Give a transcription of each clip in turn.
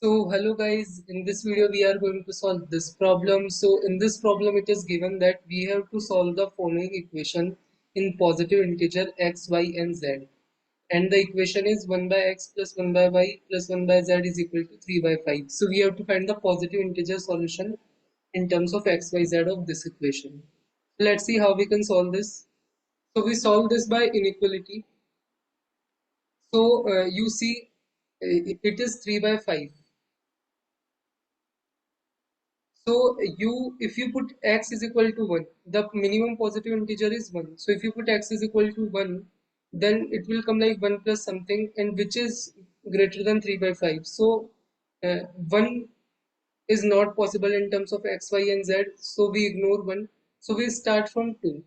So hello guys, in this video we are going to solve this problem. So in this problem it is given that we have to solve the following equation in positive integer x, y and z. And the equation is 1 by x plus 1 by y plus 1 by z is equal to 3 by 5. So we have to find the positive integer solution in terms of x, y, z of this equation. Let's see how we can solve this. So we solve this by inequality. So you see it is 3 by 5. So if you put x is equal to 1, the minimum positive integer is 1. So if you put x is equal to 1, then it will come like 1 plus something, and which is greater than 3 by 5. So 1 is not possible in terms of x, y and z. So we ignore 1. So we start from 2.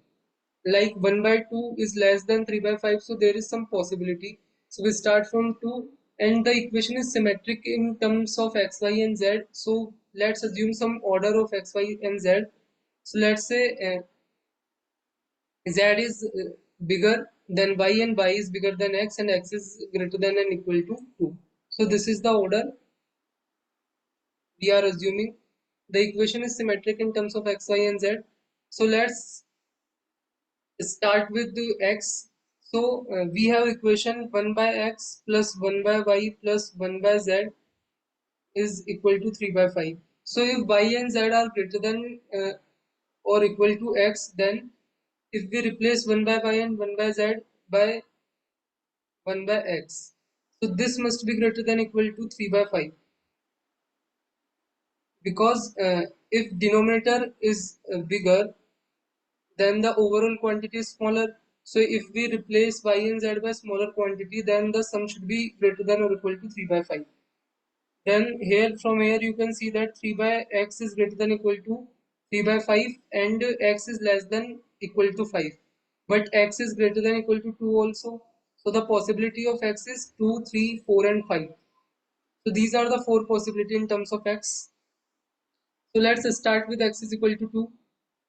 Like 1 by 2 is less than 3 by 5, so there is some possibility. So we start from 2, and the equation is symmetric in terms of x, y and z. So let's assume some order of x, y and z. So let's say z is bigger than y and y is bigger than x, and x is greater than and equal to 2. So this is the order we are assuming. The equation is symmetric in terms of x, y and z. So let's start with the x. So we have equation 1 by x plus 1 by y plus 1 by z is equal to 3 by 5. So if y and z are greater than or equal to x, then if we replace 1 by y and 1 by z by 1 by x, so this must be greater than equal to 3 by 5, because if denominator is bigger, then the overall quantity is smaller. So if we replace y and z by smaller quantity, then the sum should be greater than or equal to 3 by 5. Then from here you can see that 3 by x is greater than equal to 3 by 5, and x is less than equal to 5. But x is greater than equal to 2 also. So the possibility of x is 2, 3, 4 and 5. So these are the four possibility in terms of x. So let's start with x is equal to 2.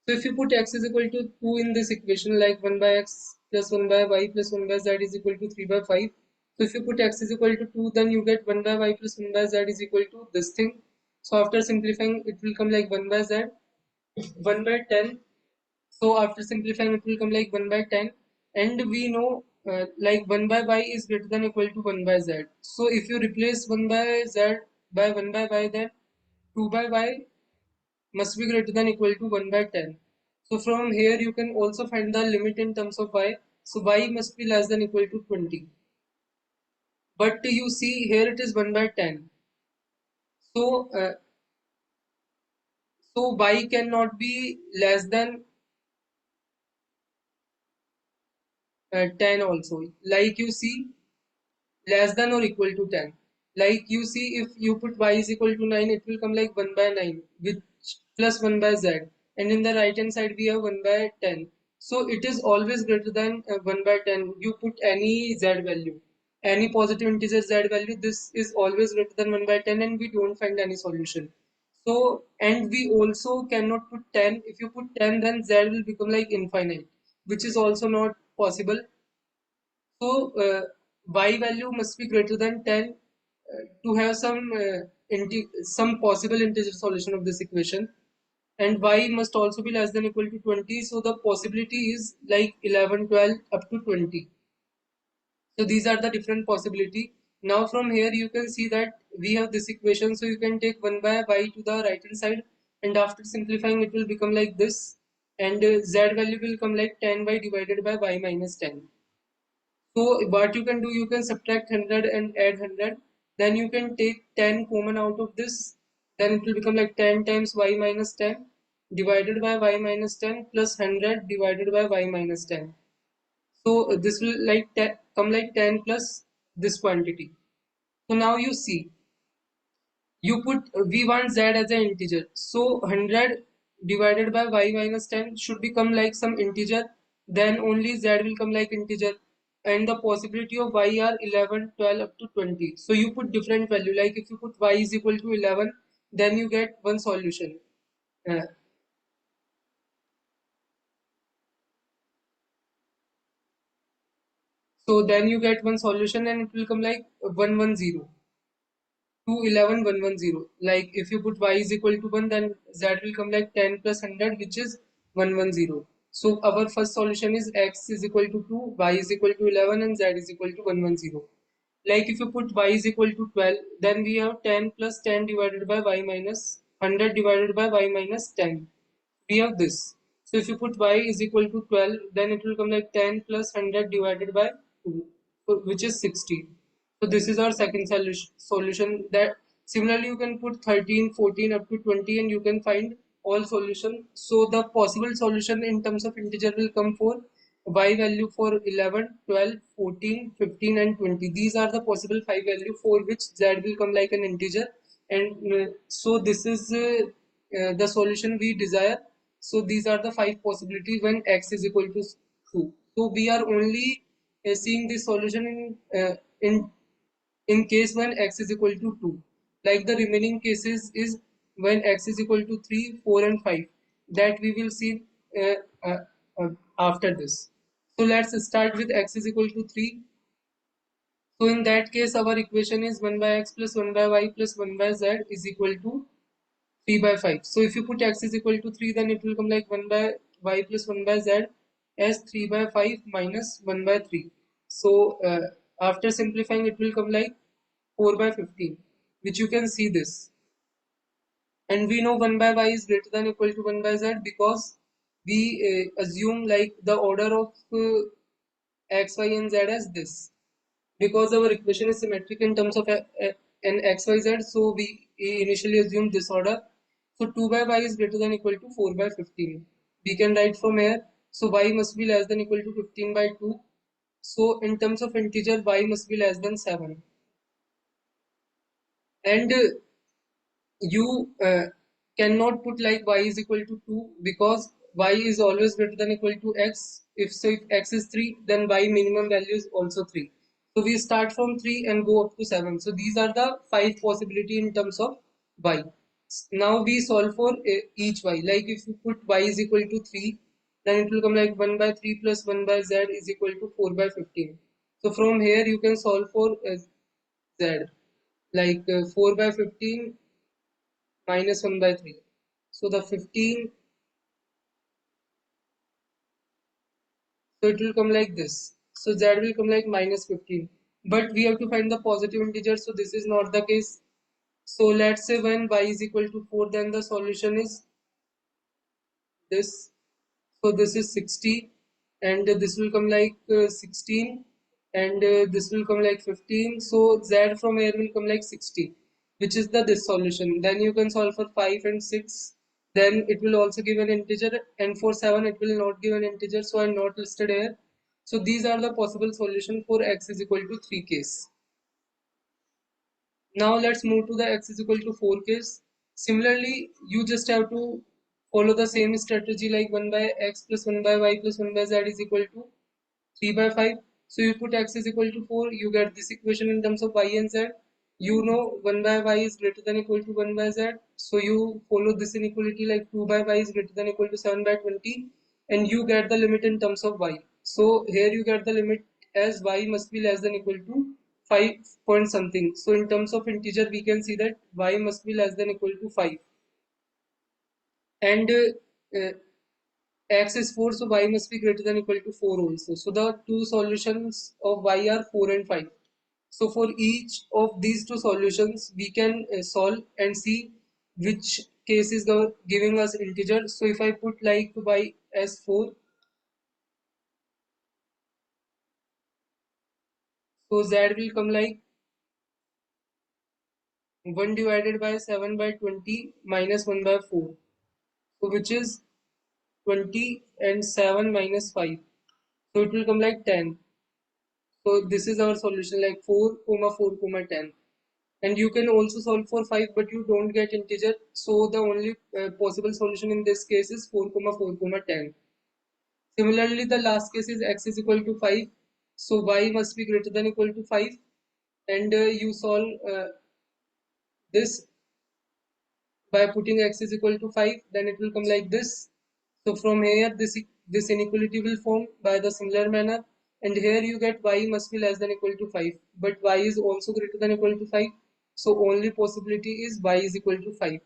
So if you put x is equal to 2 in this equation, like 1 by x plus 1 by y plus 1 by z is equal to 3 by 5. So if you put x is equal to 2, then you get 1 by y plus 1 by z is equal to this thing. So after simplifying, it will come like 1 by z, 1 by 10. So after simplifying, it will come like 1 by 10. And we know like 1 by y is greater than equal to 1 by z. So if you replace 1 by z by 1 by y, then 2 by y must be greater than equal to 1 by 10. So from here you can also find the limit in terms of y. So y must be less than equal to 20. But you see here it is 1 by 10. So y cannot be less than 10 also. Like you see, less than or equal to 10. Like you see, if you put y is equal to 9, it will come like 1 by 9 with plus 1 by z, and in the right hand side we have 1 by 10. So it is always greater than 1 by 10. You put any z value, any positive integer z value, this is always greater than 1 by 10, and we don't find any solution. So, and we also cannot put 10. If you put 10, then z will become like infinite, which is also not possible. So y value must be greater than 10 to have some possible integer solution of this equation, and y must also be less than equal to 20. So the possibility is like 11, 12 up to 20. So these are the different possibility. Now from here you can see that we have this equation. So you can take 1 by y to the right hand side, and after simplifying it will become like this, and z value will come like 10y divided by y minus 10. So what you can do, you can subtract 100 and add 100. Then you can take 10 common out of this. Then it will become like 10 times y minus 10 divided by y minus 10 plus 100 divided by y minus 10. So this will like come like 10 plus this quantity. So now you see, you put we want z as an integer. So 100 divided by y minus 10 should become like some integer. Then only z will come like integer. And the possibility of y are 11, 12 up to 20. So you put different value. Like if you put y is equal to 11, then you get one solution. Uh, so then you get one solution, and it will come like 110. to 11, 110. Like if you put y is equal to 1, then z will come like 10 plus 100, which is 110. So our first solution is x is equal to 2, y is equal to 11, and z is equal to 110. Like if you put y is equal to 12, then we have 10 plus 10 divided by y minus 100 divided by y minus 10. We have this. So if you put y is equal to 12, then it will come like 10 plus 100 divided by 2, which is 60. So this is our second solution. That similarly you can put 13, 14 up to 20, and you can find all solution. So the possible solution in terms of integer will come for y value for 11, 12, 14, 15, and 20. These are the possible 5 value for which z will come like an integer. And so this is the solution we desire. So these are the 5 possibilities when x is equal to 2. So we are only seeing this solution in case when x is equal to 2. Like the remaining cases is when x is equal to 3, 4, and 5, that we will see uh, uh, after this. So let's start with x is equal to 3. So in that case our equation is 1 by x plus 1 by y plus 1 by z is equal to 3 by 5. So if you put x is equal to 3, then it will come like 1 by y plus 1 by z as 3 by 5 minus 1 by 3. So after simplifying, it will come like 4 by 15, which you can see this. And we know 1 by y is greater than equal to 1 by z because we assume like the order of x, y, and z as this. Because our equation is symmetric in terms of an x, y, z, so we initially assume this order. So 2 by y is greater than equal to 4 by 15. We can write from here. So y must be less than equal to 15 by 2. So in terms of integer, y must be less than 7. And you cannot put like y is equal to 2 because y is always greater than equal to x. If x is 3, then y minimum value is also 3. So we start from 3 and go up to 7. So these are the 5 possibility in terms of y. Now we solve for each y. Like if you put y is equal to 3, then it will come like 1 by 3 plus 1 by z is equal to 4 by 15. So from here you can solve for z. Like 4 by 15 minus 1 by 3. So the 15, so it will come like this. So z will come like minus 15. But we have to find the positive integer, so this is not the case. So let's say when y is equal to 4, then the solution is this. So this is 60, and this will come like 16, and this will come like 15. So z from here will come like 60, which is the this solution. Then you can solve for 5 and 6. Then it will also give an integer, and for 7 it will not give an integer, so I'm not listed here. So these are the possible solution for x is equal to 3 case. Now let's move to the x is equal to 4 case. Similarly, you just have to follow the same strategy like 1 by x plus 1 by y plus 1 by z is equal to 3 by 5. So you put x is equal to 4, you get this equation in terms of y and z. You know 1 by y is greater than equal to 1 by z. So you follow this inequality like 2 by y is greater than equal to 7 by 20, and you get the limit in terms of y. So here you get the limit as y must be less than equal to 5 point something. So in terms of integer, we can see that y must be less than equal to 5. And x is 4, so y must be greater than equal to 4 also. So the two solutions of y are 4 and 5. So for each of these two solutions, we can solve and see which case is giving us integer. So if I put like y as 4, so z will come like 1 divided by 7 by 20 minus 1 by 4. So which is 20, and 7 minus 5. So it will come like 10. So this is our solution like 4 comma 4 comma 10. And you can also solve for 5, but you don't get integer. So the only possible solution in this case is 4 comma 4 comma 10. Similarly, the last case is x is equal to 5. So y must be greater than equal to 5. And you solve this by putting x is equal to 5, then it will come like this. So from here, this inequality will form by the similar manner, and here you get y must be less than equal to 5, but y is also greater than equal to 5. So only possibility is y is equal to 5.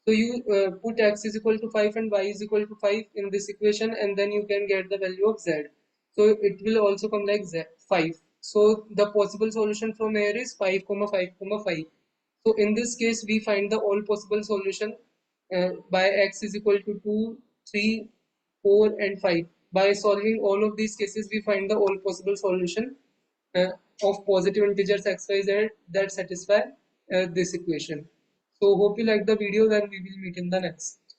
So you put x is equal to 5 and y is equal to 5 in this equation, and then you can get the value of z. So it will also come like z 5. So the possible solution from here is 5 comma 5 comma 5. So in this case we find the all possible solution by x is equal to 2, 3, 4 and 5. By solving all of these cases we find the all possible solution uh, of positive integers x, y, z that satisfy this equation. So hope you like the video, then we will meet in the next.